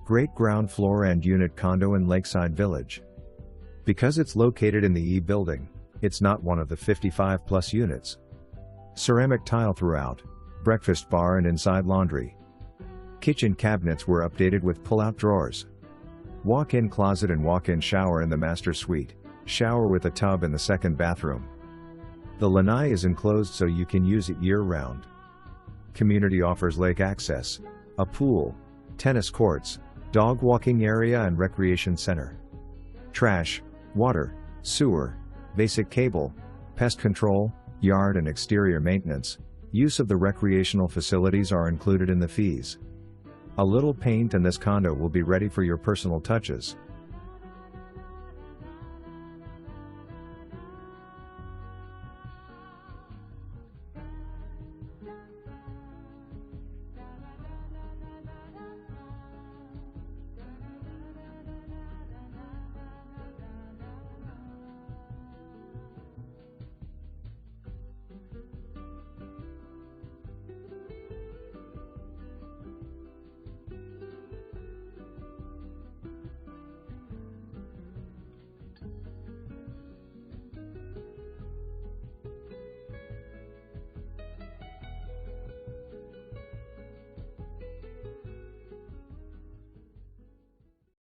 Great ground floor and unit condo in Lakeside Village. Because it's located in the E building, it's not one of the 55 plus units. Ceramic tile throughout, breakfast bar and inside laundry. Kitchen cabinets were updated with pull-out drawers. Walk-in closet and walk-in shower in the master suite, shower with a tub in the second bathroom. The lanai is enclosed so you can use it year-round. Community offers lake access, a pool, tennis courts, dog walking area and recreation center. Trash, water, sewer, basic cable, pest control, yard and exterior maintenance, use of the recreational facilities are included in the fees. A little paint and this condo will be ready for your personal touches.